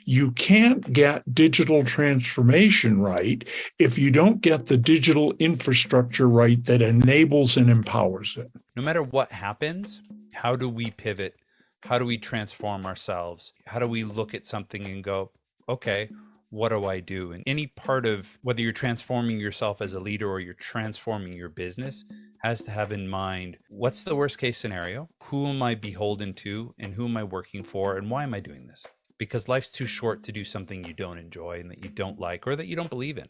You can't get digital transformation right if you don't get the digital infrastructure right that enables and empowers it. No matter what happens, how do we pivot? How do we transform ourselves? How do we look at something and go, okay, what do I do? And any part of whether you're transforming yourself as a leader or you're transforming your business has to have in mind, what's the worst case scenario? Who am I beholden to and who am I working for and why am I doing this? Because life's too short to do something you don't enjoy and that you don't like or that you don't believe in.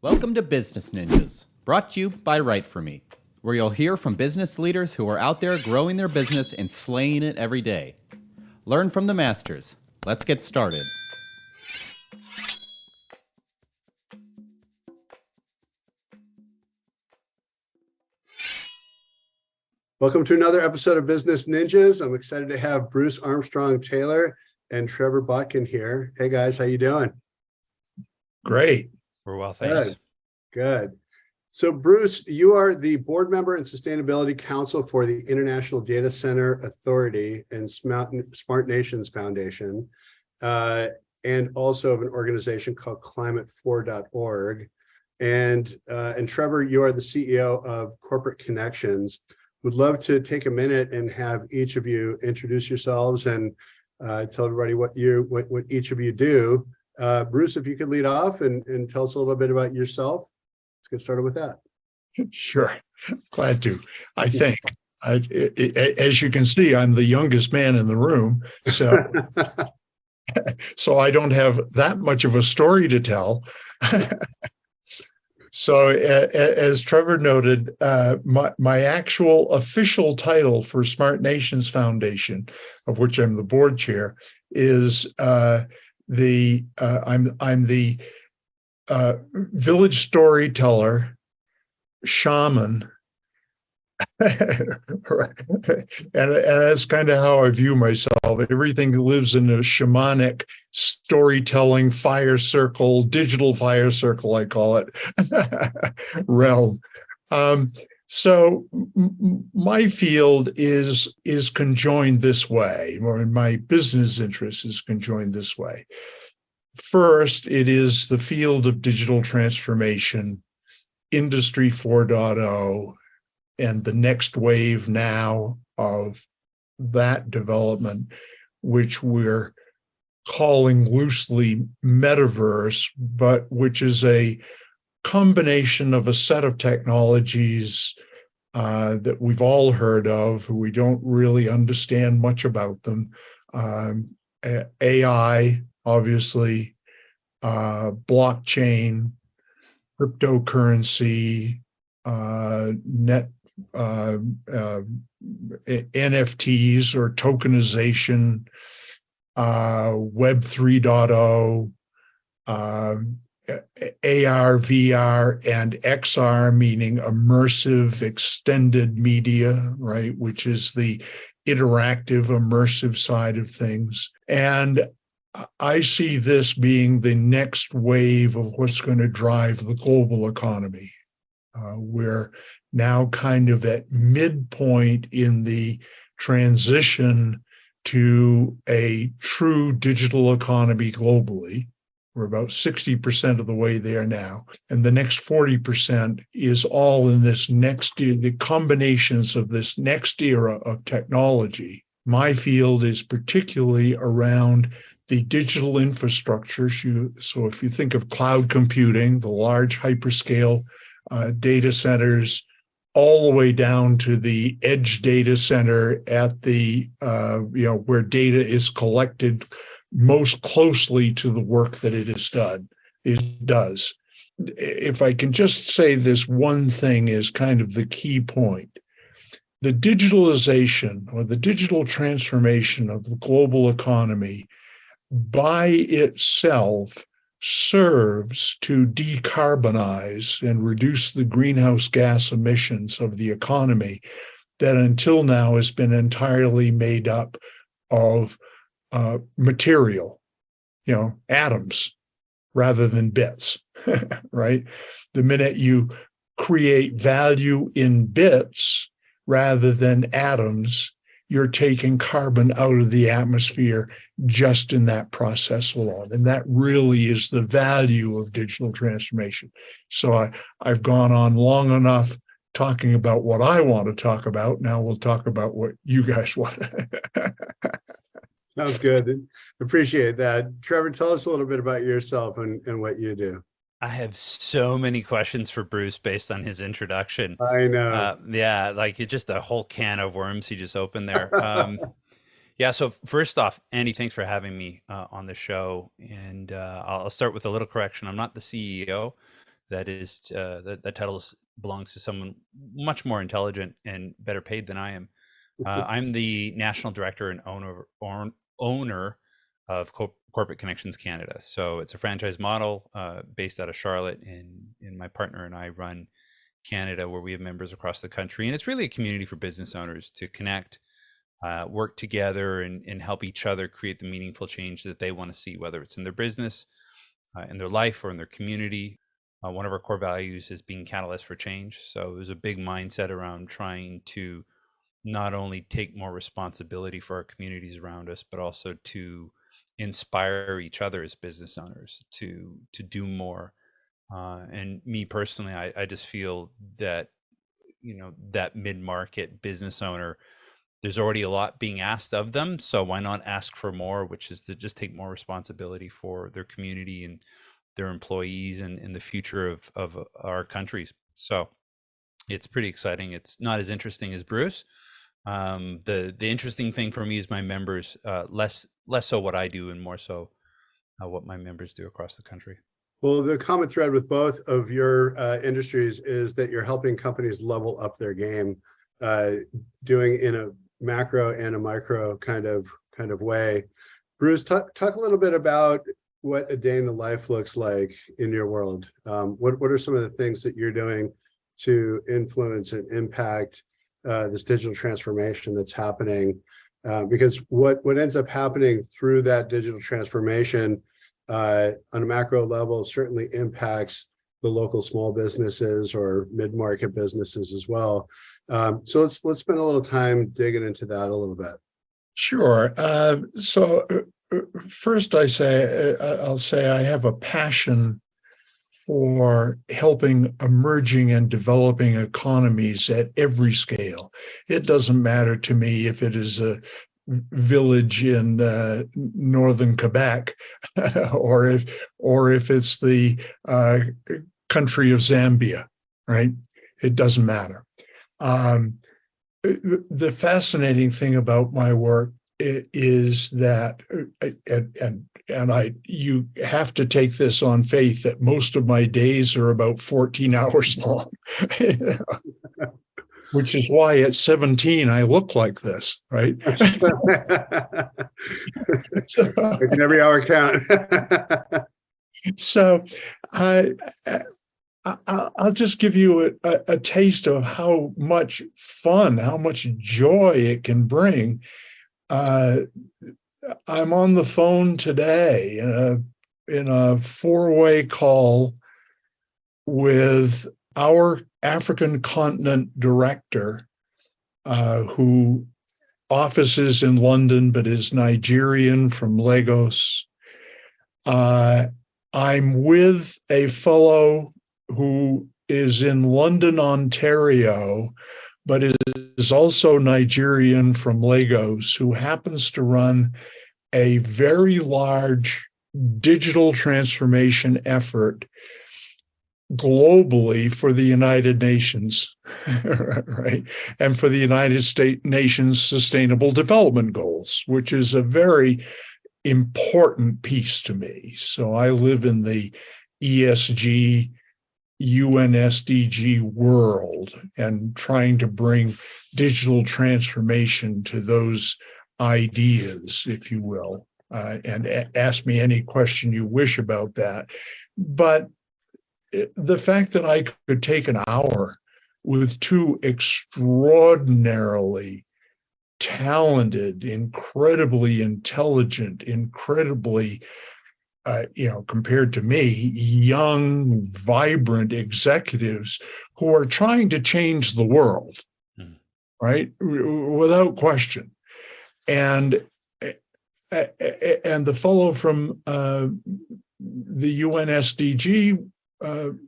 Welcome to Business Ninjas, brought to you by WriteForMe, where you'll hear from business leaders who are out there growing their business and slaying it every day. Learn from the masters. Let's get started. Welcome to another episode of Business Ninjas. I'm excited to have Bruce Armstrong Taylor and Trevor Botkin here. Hey guys, how you doing? Great. We're well, thanks. Good. So Bruce, you are the board member and sustainability council for the International Data Center Authority and SmartNations Foundation, and also of an organization called climate4.org. And Trevor, you are the CEO of CorporateConnections. Would love to take a minute and have each of you introduce yourselves and tell everybody what each of you do. Bruce, if you could lead off and tell us a little bit about yourself. Let's get started with that. Sure. Glad to. I think, as you can see, I'm the youngest man in the room. So, so I don't have that much of a story to tell. So as Trevor noted, my actual official title for SmartNations Foundation, of which I'm the board chair, is I'm the village storyteller, shaman, and that's kind of how I view myself. Everything lives in a shamanic storytelling fire circle, digital fire circle, I call it, realm. So my field is conjoined this way, or my business interest is conjoined this way. First, it is the field of digital transformation, Industry 4.0, and the next wave now of that development, which we're calling loosely metaverse, but which is a combination of a set of technologies that we've all heard of. We don't really understand much about them. AI, obviously, blockchain, cryptocurrency, NFTs or tokenization, Web 3.0, AR, VR, and XR, meaning immersive extended media, right, which is the interactive, immersive side of things. And I see this being the next wave of what's going to drive the global economy. We're now kind of at midpoint in the transition to a true digital economy globally. We're about 60% of the way there now. And the next 40% is all in this next, the combinations of this next era of technology. My field is particularly around the digital infrastructure. So if you think of cloud computing, the large hyperscale data centers, all the way down to the edge data center at the, where data is collected most closely to the work that it does. If I can just say this one thing is kind of the key point. The digitalization or the digital transformation of the global economy by itself serves to decarbonize and reduce the greenhouse gas emissions of the economy that until now has been entirely made up of material, atoms rather than bits, right? The minute you create value in bits rather than atoms, you're taking carbon out of the atmosphere just in that process alone. And that really is the value of digital transformation. So I've gone on long enough talking about what I want to talk about. Now we'll talk about what you guys want. Sounds good. Appreciate that. Trevor, tell us a little bit about yourself and what you do. I have so many questions for Bruce based on his introduction. I know. Yeah, like it's just a whole can of worms he just opened there. Yeah, so first off, Andy, thanks for having me on the show. And I'll start with a little correction. I'm not the CEO. That is, that title belongs to someone much more intelligent and better paid than I am. I'm the national director and owner of CorporateConnections Canada. So it's a franchise model based out of Charlotte, and my partner and I run Canada, where we have members across the country. And it's really a community for business owners to connect, work together, and help each other create the meaningful change that they want to see, whether it's in their business, in their life, or in their community. One of our core values is being catalyst for change. So there's a big mindset around trying to not only take more responsibility for our communities around us, but also to inspire each other as business owners to do more. And me personally, I just feel that, that mid-market business owner, there's already a lot being asked of them. So why not ask for more, which is to just take more responsibility for their community and their employees and the future of our countries. So it's pretty exciting. It's not as interesting as Bruce. The interesting thing for me is my members, less so what I do and more so what my members do across the country. Well, the common thread with both of your industries is that you're helping companies level up their game, doing in a macro and a micro kind of way. Bruce, talk a little bit about what a day in the life looks like in your world. What are some of the things that you're doing to influence and impact this digital transformation that's happening? Because what ends up happening through that digital transformation on a macro level certainly impacts the local small businesses or mid-market businesses as well. So let's spend a little time digging into that a little bit. Sure. So first, I'll say I have a passion for helping emerging and developing economies at every scale. It doesn't matter to me if it is a village in northern Quebec, or if it's the country of Zambia, right? It doesn't matter. The fascinating thing about my work is that, and you have to take this on faith, that most of my days are about 14 hours long, which is why at 17 I look like this, right? Making every hour count. So I'll just give you a taste of how much fun, how much joy it can bring. I'm on the phone today in a four-way call with our African continent director, who offices in London but is Nigerian from Lagos. I'm with a fellow who is in London, Ontario, but is also Nigerian from Lagos, who happens to run a very large digital transformation effort globally for the United Nations, right? And for the United Nations Sustainable Development Goals, which is a very important piece to me. So I live in the ESG, UN SDG world, and trying to bring digital transformation to those ideas, if you will, and ask me any question you wish about that. But the fact that I could take an hour with two extraordinarily talented, incredibly intelligent, incredibly compared to me, young, vibrant executives who are trying to change the world, right? Without question. And and the fellow from the UN SDG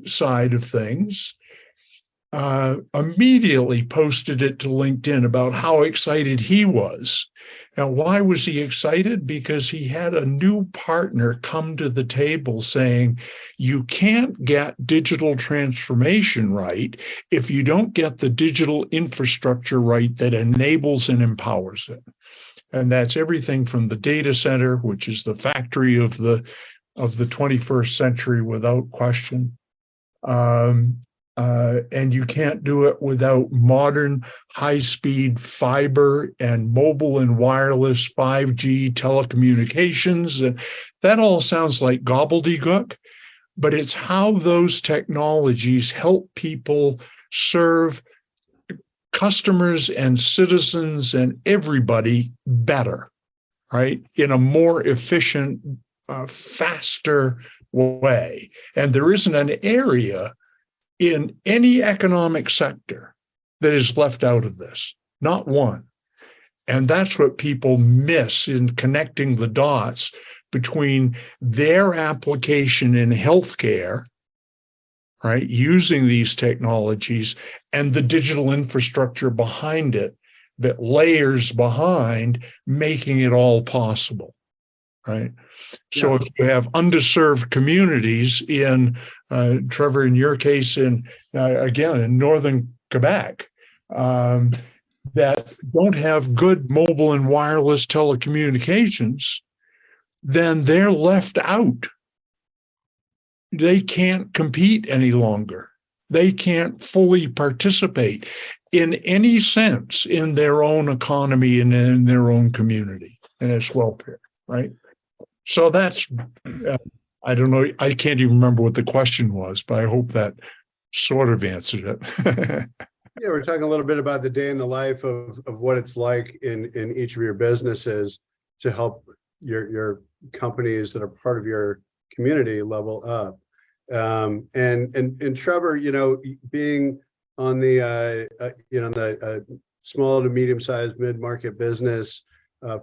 side of things immediately posted it to LinkedIn about how excited he was. Now, why was he excited? Because he had a new partner come to the table saying, you can't get digital transformation right if you don't get the digital infrastructure right that enables and empowers it. And that's everything from the data center, which is the factory of the 21st century without question. And you can't do it without modern high-speed fiber and mobile and wireless 5G telecommunications. And that all sounds like gobbledygook, but it's how those technologies help people serve customers and citizens and everybody better, right? In a more efficient, faster way. And there isn't an area in any economic sector that is left out of this, not one. And that's what people miss in connecting the dots between their application in healthcare, right, using these technologies, and the digital infrastructure behind it that layers behind, making it all possible, right? So if you have underserved communities in, Trevor, in your case, again, in northern Quebec, that don't have good mobile and wireless telecommunications, then they're left out. They can't compete any longer. They can't fully participate in any sense in their own economy and in their own community and its welfare, right? So that's, I don't know, I can't even remember what the question was, but I hope that sort of answered it. Yeah, we're talking a little bit about the day in the life of what it's like in each of your businesses to help your companies that are part of your community level up. And Trevor, being on the small to medium-sized mid-market business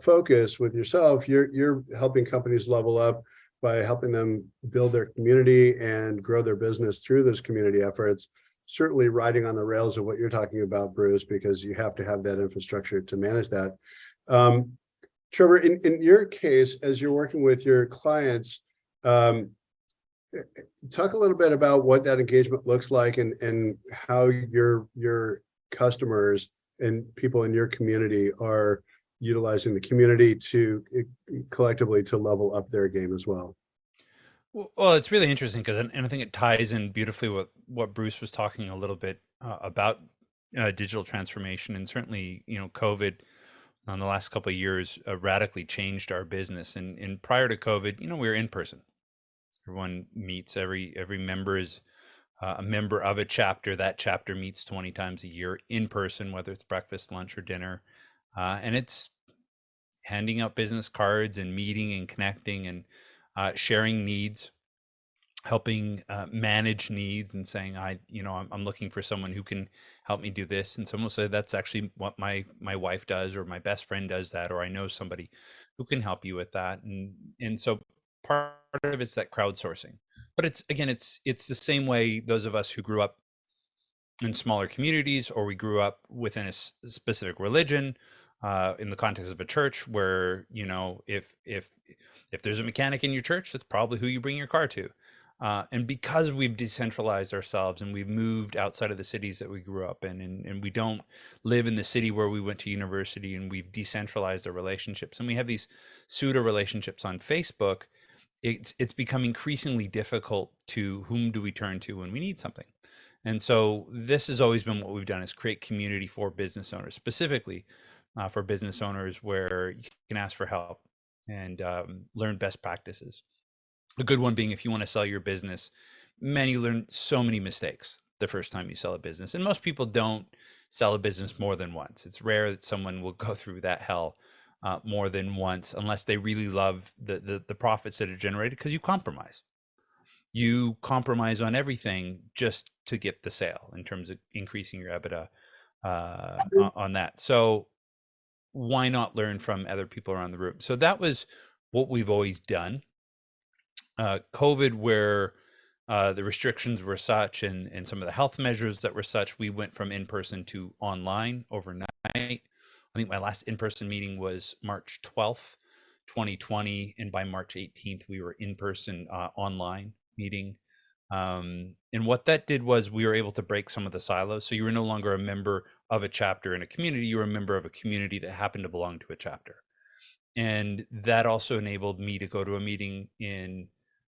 focus with yourself, you're helping companies level up by helping them build their community and grow their business through those community efforts. Certainly riding on the rails of what you're talking about, Bruce, because you have to have that infrastructure to manage that. Trevor, in your case, as you're working with your clients, talk a little bit about what that engagement looks like and how your customers and people in your community are utilizing the community to collectively to level up their game as well. Well, it's really interesting because, and I think it ties in beautifully with what Bruce was talking a little bit about digital transformation, and certainly, COVID in the last couple of years radically changed our business. And prior to COVID, we were in person. Everyone meets. Every member is a member of a chapter. That chapter meets 20 times a year in person, whether it's breakfast, lunch, or dinner, and it's handing out business cards and meeting and connecting and sharing needs, helping manage needs, and saying, I'm looking for someone who can help me do this. And someone will say, that's actually what my wife does, or my best friend does that, or I know somebody who can help you with that. And so part of it's that crowdsourcing. But it's the same way those of us who grew up in smaller communities, or we grew up within a specific religion, in the context of a church, where if there's a mechanic in your church, that's probably who you bring your car to. And because we've decentralized ourselves and we've moved outside of the cities that we grew up in, and we don't live in the city where we went to university, and we've decentralized our relationships, and we have these pseudo relationships on Facebook, it's become increasingly difficult to whom do we turn to when we need something. And so this has always been what we've done, is create community for business owners, specifically for business owners, where you can ask for help and learn best practices. A good one being, if you want to sell your business, you learn so many mistakes the first time you sell a business. And most people don't sell a business more than once. It's rare that someone will go through that hell more than once, unless they really love the profits that are generated, because you compromise. You compromise on everything just to get the sale, in terms of increasing your EBITDA on that. So why not learn from other people around the room? So that was what we've always done. COVID, where the restrictions were such and some of the health measures that were such, we went from in-person to online overnight. I think my last in-person meeting was March 12th, 2020, and by March 18th, we were in-person online meeting. And what that did was we were able to break some of the silos. So you were no longer a member of a chapter in a community, you were a member of a community that happened to belong to a chapter. And that also enabled me to go to a meeting in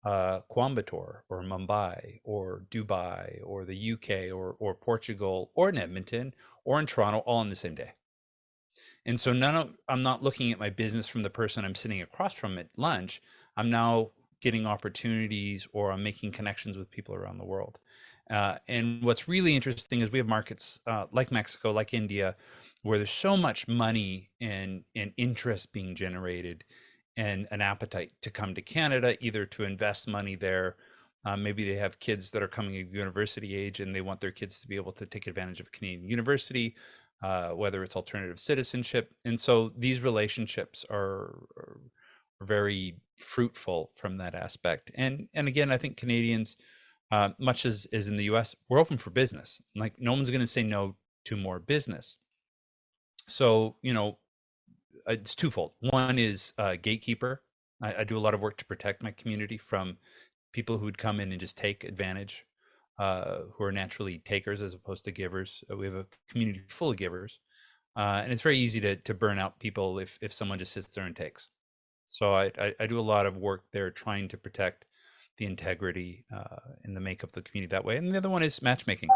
Coimbatore or Mumbai or Dubai or the UK or Portugal or in Edmonton or in Toronto all on the same day. And so I'm not looking at my business from the person I'm sitting across from at lunch. I'm now getting opportunities, or I'm making connections with people around the world. And what's really interesting is we have markets like Mexico, like India, where there's so much money and interest being generated and an appetite to come to Canada, either to invest money there. Maybe they have kids that are coming at university age and they want their kids to be able to take advantage of Canadian university, whether it's alternative citizenship. And so these relationships are very fruitful from that aspect. And again, I think Canadians, much as in the US, we're open for business. Like no one's going to say no to more business. So, it's twofold. One is gatekeeper. I do a lot of work to protect my community from people who would come in and just take advantage, who are naturally takers as opposed to givers. We have a community full of givers. And it's very easy to burn out people if someone just sits there and takes. So I do a lot of work there trying to protect the integrity and the makeup of the community that way. And the other one is matchmaking,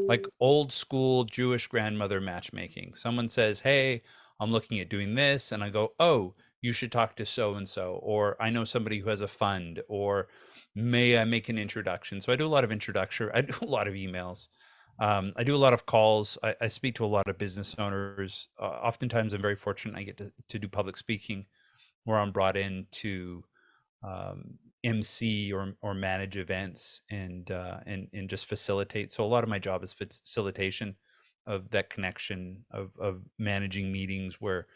like old school Jewish grandmother matchmaking. Someone says, hey, I'm looking at doing this. And I go, oh, you should talk to so-and-so, or I know somebody who has a fund, or may I make an introduction? So I do a lot of introduction. I do a lot of emails. I do a lot of calls. I speak to a lot of business owners. Oftentimes I'm very fortunate. I get to do public speaking where I'm brought in to MC or manage events and just facilitate. So a lot of my job is facilitation of that connection of managing meetings where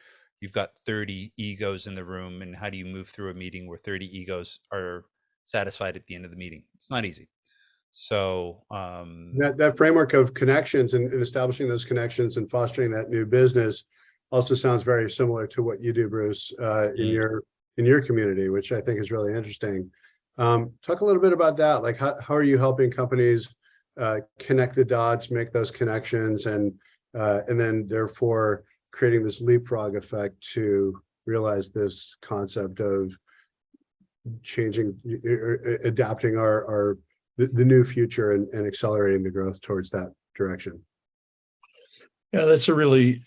you've got 30 egos in the room, and how do you move through a meeting where 30 egos are satisfied at the end of the meeting? It's not easy. So that framework of connections and establishing those connections and fostering that new business also sounds very similar to what you do, Bruce, in your community, which I think is really interesting. Talk a little bit about that. Like, how are you helping companies connect the dots, make those connections, and then therefore creating this leapfrog effect to realize this concept of changing, adapting the new future and accelerating the growth towards that direction? Yeah, that's a really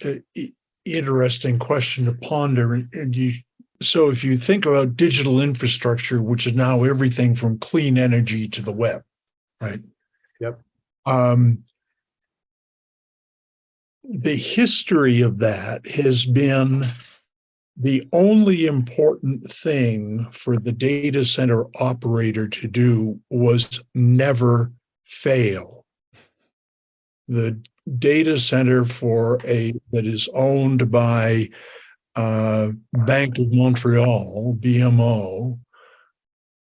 interesting question to ponder. And so if you think about digital infrastructure, which is now everything from clean energy to the web, right? Yep. The history of that has been the only important thing for the data center operator to do was never fail. The data center that is owned by Bank of Montreal, BMO,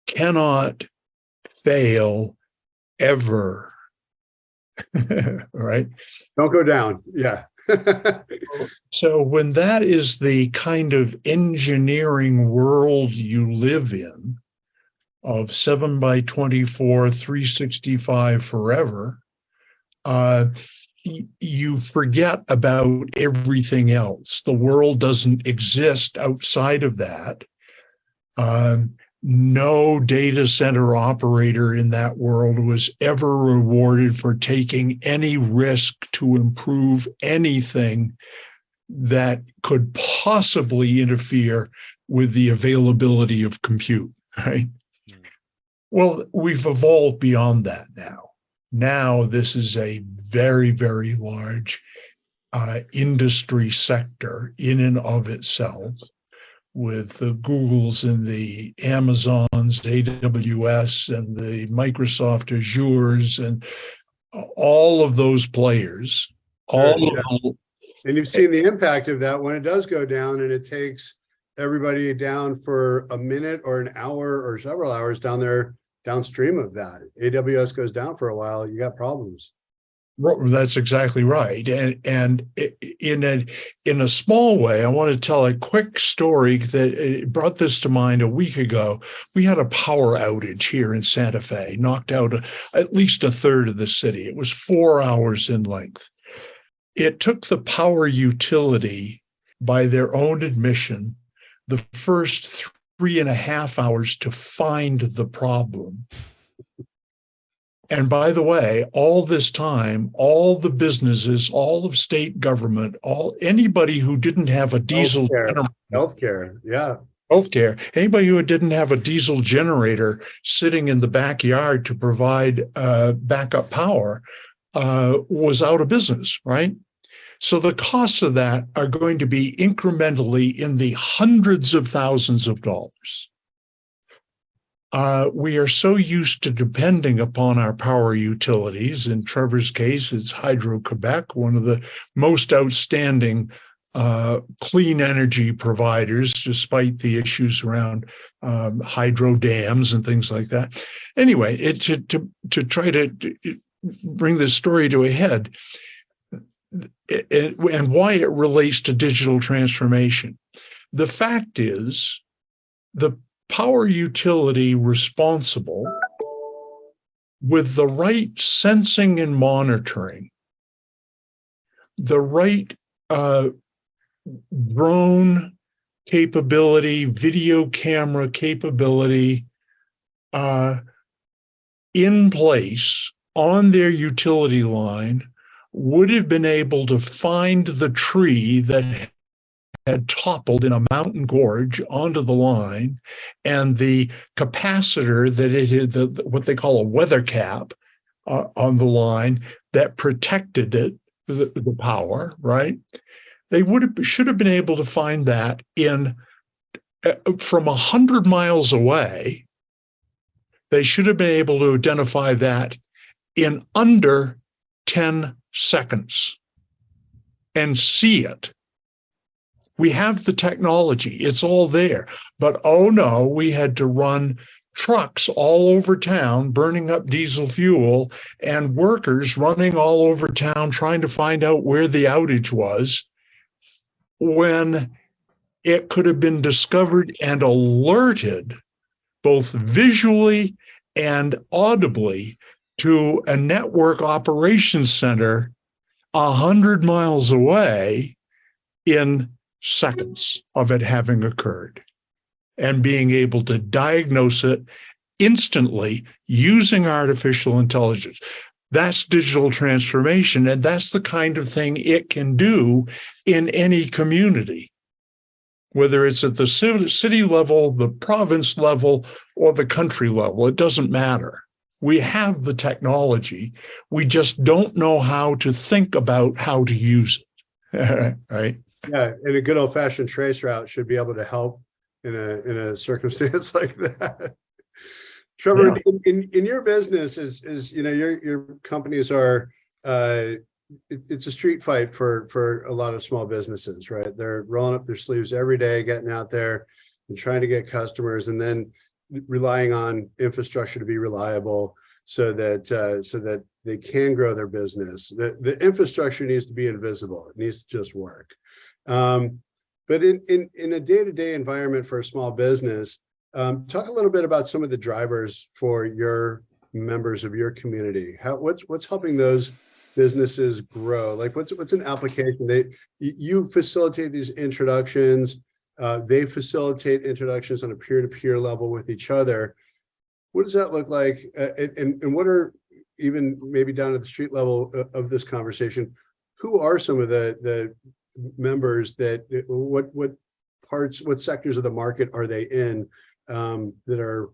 cannot fail ever. Right? Don't go down. Yeah. So when that is the kind of engineering world you live in, of 7 by 24, 365 forever, you forget about everything else. The world doesn't exist outside of that. No data center operator in that world was ever rewarded for taking any risk to improve anything that could possibly interfere with the availability of compute, right? Well, we've evolved beyond that now. Now this is a very, very large industry sector in and of itself, with the Googles and the Amazons, AWS, and the Microsoft Azures, and all of those players, Sure, all And you've seen the impact of that when it does go down and it takes everybody down for a minute or an hour or several hours down there downstream of that. AWS goes down for a while, you got problems. That's exactly right. And in a small way, I want to tell a quick story that brought this to mind a week ago. We had a power outage here in Santa Fe, knocked out at least a third of the city. It was 4 hours in length. It took the power utility, by their own admission, the first 3.5 hours to find the problem. And by the way, all this time, all the businesses, all of state government, anybody who didn't have a diesel Healthcare, yeah. Healthcare, anybody who didn't have a diesel generator sitting in the backyard to provide backup power was out of business, right? So the costs of that are going to be incrementally in the hundreds of thousands of dollars. We are so used to depending upon our power utilities. In Trevor's case, it's Hydro-Quebec, one of the most outstanding clean energy providers, despite the issues around hydro dams and things like that. Anyway, to try to bring this story to a head, and why it relates to digital transformation. The fact is, the power utility responsible with the right sensing and monitoring, the right drone capability, video camera capability in place on their utility line would have been able to find the tree that had toppled in a mountain gorge onto the line, and the capacitor that it had, what they call a weather cap on the line that protected it, the power, right? They should have been able to find that in from 100 miles away. They should have been able to identify that in under 10 seconds and see it. We have the technology, it's all there. But oh no, we had to run trucks all over town burning up diesel fuel and workers running all over town trying to find out where the outage was, when it could have been discovered and alerted both visually and audibly to a network operations center 100 miles away in seconds of it having occurred, and being able to diagnose it instantly using artificial intelligence. That's digital transformation, and that's the kind of thing it can do in any community, whether it's at the city level, the province level, or the country level. It doesn't matter. We have the technology. We just don't know how to think about how to use it, right? Yeah, and a good old-fashioned trace route should be able to help in a circumstance like that. Trevor, yeah. in your business, is you know, your companies are it's a street fight for a lot of small businesses, right? They're rolling up their sleeves every day, getting out there and trying to get customers, and then relying on infrastructure to be reliable so that they can grow their business. The infrastructure needs to be invisible. It needs to just work. But in a day-to-day environment for a small business, talk a little bit about some of the drivers for your members of your community. What's helping those businesses grow? Like what's an application? You facilitate these introductions. They facilitate introductions on a peer-to-peer level with each other. What does that look like? And what are, even maybe down at the street level of this conversation, who are some of the members that, what sectors of the market are they in that are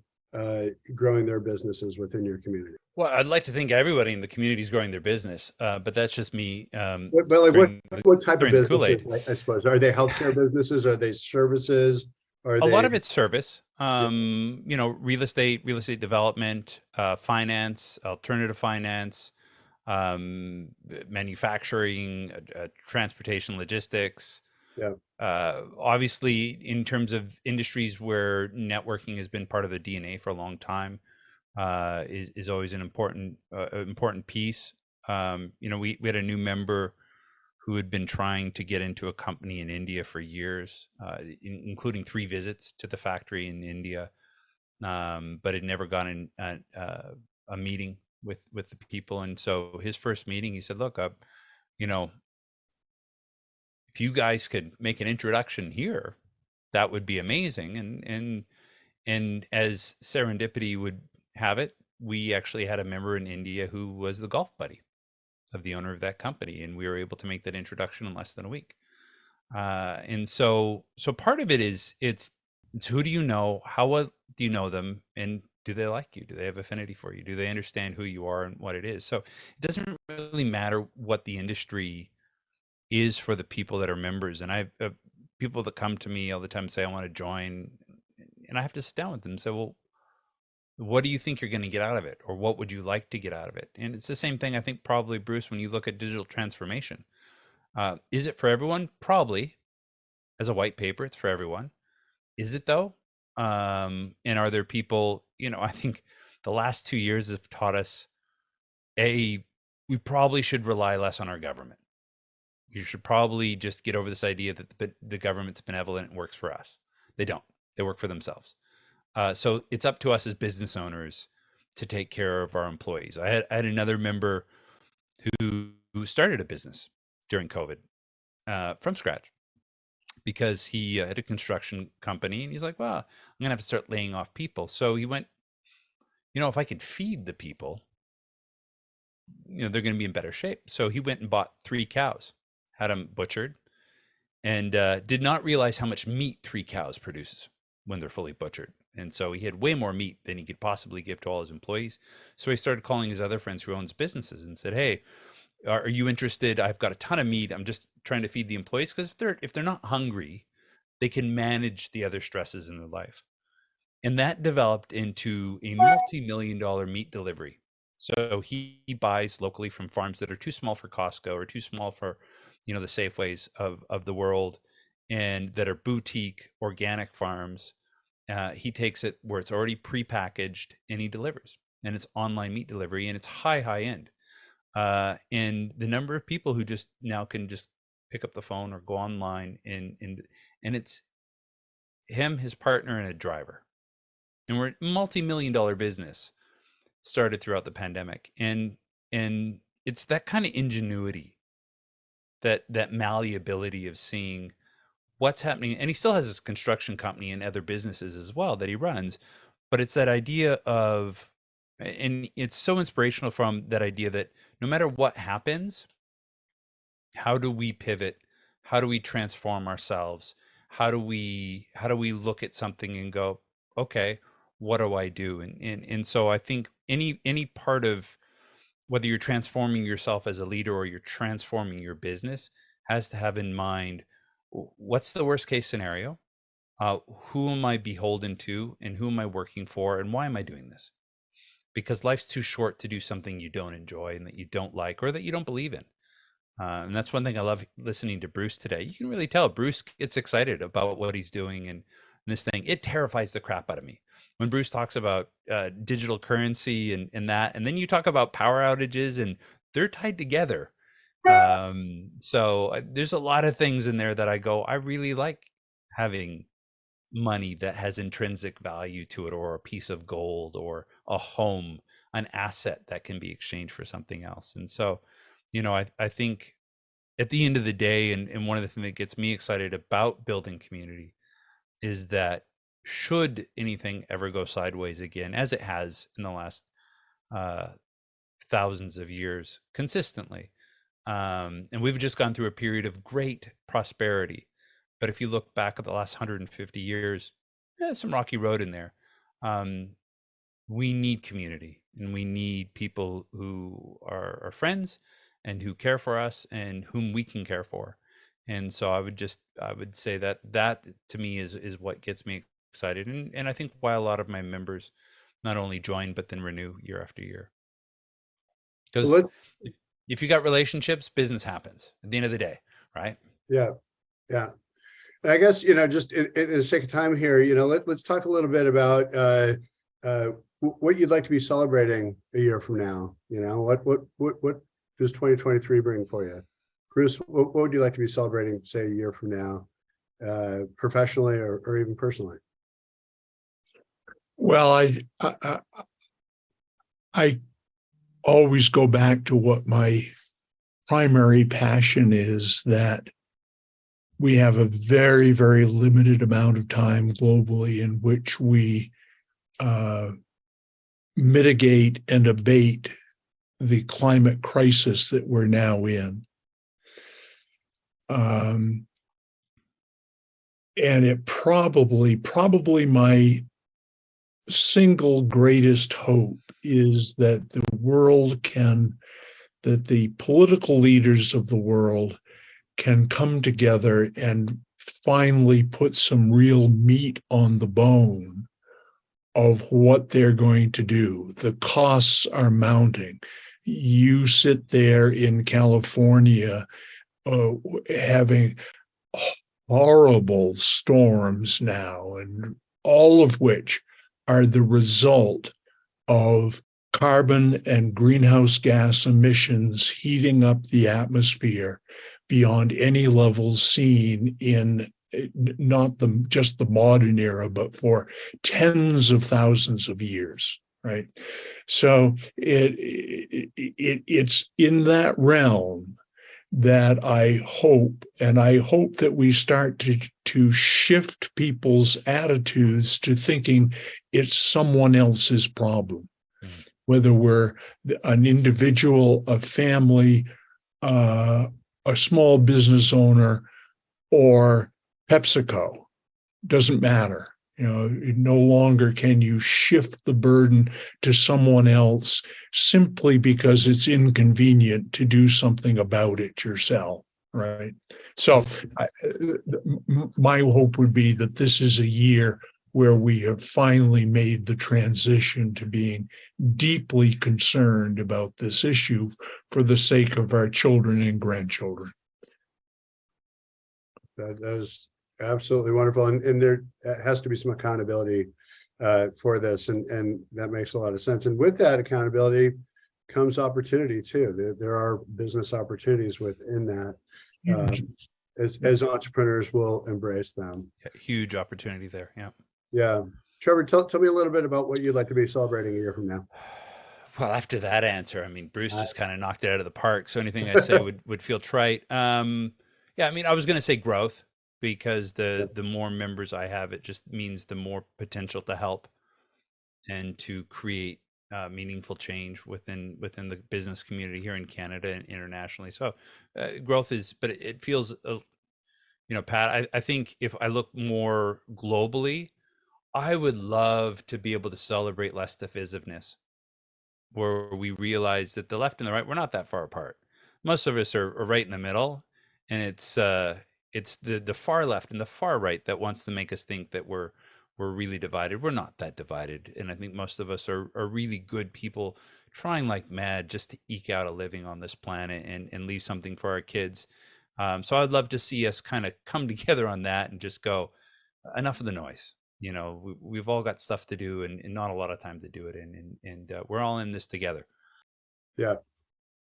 growing their businesses within your community? Well, I'd like to think everybody in the community is growing their business, but that's just me. What type of businesses, I suppose? Are they healthcare businesses? Are they services? A lot of it's service, you know, real estate development, finance, alternative finance, manufacturing, transportation, logistics. Yeah. Obviously, in terms of industries where networking has been part of the DNA for a long time, is always an important piece. We had a new member who had been trying to get into a company in India for years, including 3 visits to the factory in India, but had never gotten a meeting with the people. And so his first meeting, he said, "Look, you know, if you guys could make an introduction here, that would be amazing." And as serendipity would have it, we actually had a member in India who was the golf buddy of the owner of that company, and we were able to make that introduction in less than a week. And so part of it is it's who do you know, how well do you know them, and do they like you? Do they have affinity for you? Do they understand who you are and what it is? So it doesn't really matter what the industry is for the people that are members. And I have people that come to me all the time and say, I want to join, and I have to sit down with them and say, well, what do you think you're going to get out of it, or what would you like to get out of it? And it's the same thing, I think, probably, Bruce, when you look at digital transformation. Is it for everyone? Probably. As a white paper, it's for everyone. Is it though? And are there people, I think the last 2 years have taught us, we probably should rely less on our government. You should probably just get over this idea that the government's benevolent and works for us. They don't. They work for themselves. So it's up to us as business owners to take care of our employees. I had another member who started a business during COVID from scratch, because he had a construction company, and he's like, well, I'm going to have to start laying off people. So he went, if I could feed the people, they're going to be in better shape. So he went and bought 3 cows, had them butchered, and did not realize how much meat 3 cows produces when they're fully butchered. And so he had way more meat than he could possibly give to all his employees. So he started calling his other friends who owns businesses and said, hey, are you interested? I've got a ton of meat. I'm just trying to feed the employees, because if they're not hungry, they can manage the other stresses in their life. And that developed into a multi-million dollar meat delivery. So he buys locally from farms that are too small for Costco or too small for, the Safeways of the world, and that are boutique organic farms. He takes it where it's already prepackaged, and he delivers. And it's online meat delivery, and it's high end. And the number of people who just now can just pick up the phone or go online, and it's him, his partner, and a driver. And we're a multi-million dollar business, started throughout the pandemic. And it's that kind of ingenuity, that malleability of seeing what's happening. And he still has his construction company and other businesses as well that he runs, but it's that idea of, and it's so inspirational from that idea that no matter what happens, how do we pivot? How do we transform ourselves? How do we look at something and go, okay, what do I do? And so I think any part of, whether you're transforming yourself as a leader or you're transforming your business, has to have in mind, what's the worst case scenario? Who am I beholden to, and who am I working for, and why am I doing this? Because life's too short to do something you don't enjoy and that you don't like or that you don't believe in. And that's one thing I love listening to Bruce today. You can really tell Bruce gets excited about what he's doing, and this thing, it terrifies the crap out of me. When Bruce talks about digital currency and that, and then you talk about power outages, and they're tied together. So there's a lot of things in there that I go, I really like having money that has intrinsic value to it, or a piece of gold, or a home, an asset that can be exchanged for something else. And so, I think at the end of the day, and one of the things that gets me excited about building community is that, should anything ever go sideways again, as it has in the last uh, thousands of years consistently, and we've just gone through a period of great prosperity. But if you look back at the last 150 years, there's some rocky road in there. Um, we need community, and we need people who are our friends and who care for us and whom we can care for. And so I would say that to me is what gets me excited, and I think why a lot of my members not only join but then renew year after year. Because Well, if you got relationships, business happens at the end of the day, right? yeah, yeah. And I guess, just in the sake of time here, let's talk a little bit about what you'd like to be celebrating a year from now. What does 2023 bring for you? Bruce, what would you like to be celebrating, say, a year from now, professionally or even personally? Well, I always go back to what my primary passion is, that we have a very, very limited amount of time globally in which we mitigate and abate the climate crisis that we're now in. And it probably my single greatest hope is that the political leaders of the world can come together and finally put some real meat on the bone of what they're going to do. The costs are mounting. You sit there in California having horrible storms now, and all of which are the result of carbon and greenhouse gas emissions heating up the atmosphere beyond any levels seen in not just the modern era, but for tens of thousands of years, right? So it's in that realm that I hope that we start to shift people's attitudes to thinking it's someone else's problem, whether we're an individual, a family, a small business owner, or PepsiCo. Doesn't matter. No longer can you shift the burden to someone else simply because it's inconvenient to do something about it yourself, right? So my hope would be that this is a year where we have finally made the transition to being deeply concerned about this issue for the sake of our children and grandchildren. That is absolutely wonderful, and there has to be some accountability for this, and that makes a lot of sense. And with that accountability comes opportunity too. There are business opportunities within that, as entrepreneurs will embrace them. Huge opportunity there. Yeah. Yeah. Trevor, tell me a little bit about what you'd like to be celebrating a year from now. Well, after that answer, I mean, Bruce just kind of knocked it out of the park. So anything I say would feel trite. Yeah, I mean, I was going to say growth, because the more members I have, it just means the more potential to help and to create meaningful change within the business community here in Canada and internationally. So growth is, but it feels, Pat, I think if I look more globally, I would love to be able to celebrate less divisiveness, where we realize that the left and the right, we're not that far apart. Most of us are right in the middle, and it's the far left and the far right that wants to make us think that we're really divided. We're not that divided, and I think most of us are really good people trying like mad just to eke out a living on this planet and leave something for our kids. So I'd love to see us kind of come together on that and just go, enough of the noise. We've all got stuff to do and not a lot of time to do it in, and we're all in this together. Yeah.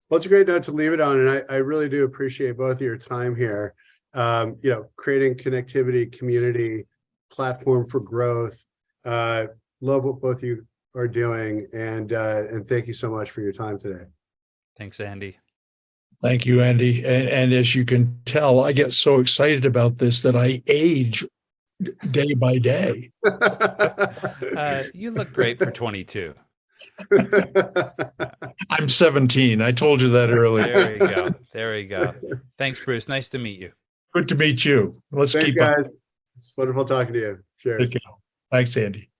Well, it's a great note to leave it on, and I really do appreciate both of your time here. Creating connectivity, community, platform for growth. Love what both of you are doing, and thank you so much for your time today. Thanks, Andy. Thank you, Andy. And as you can tell, I get so excited about this that I age day by day. You look great for 22. I'm 17. I told you that earlier. There you go. Thanks, Bruce. Nice to meet you. Good to meet you. Let's Thanks, keep guys. up. It's wonderful talking to you. Cheers. Thanks, Andy.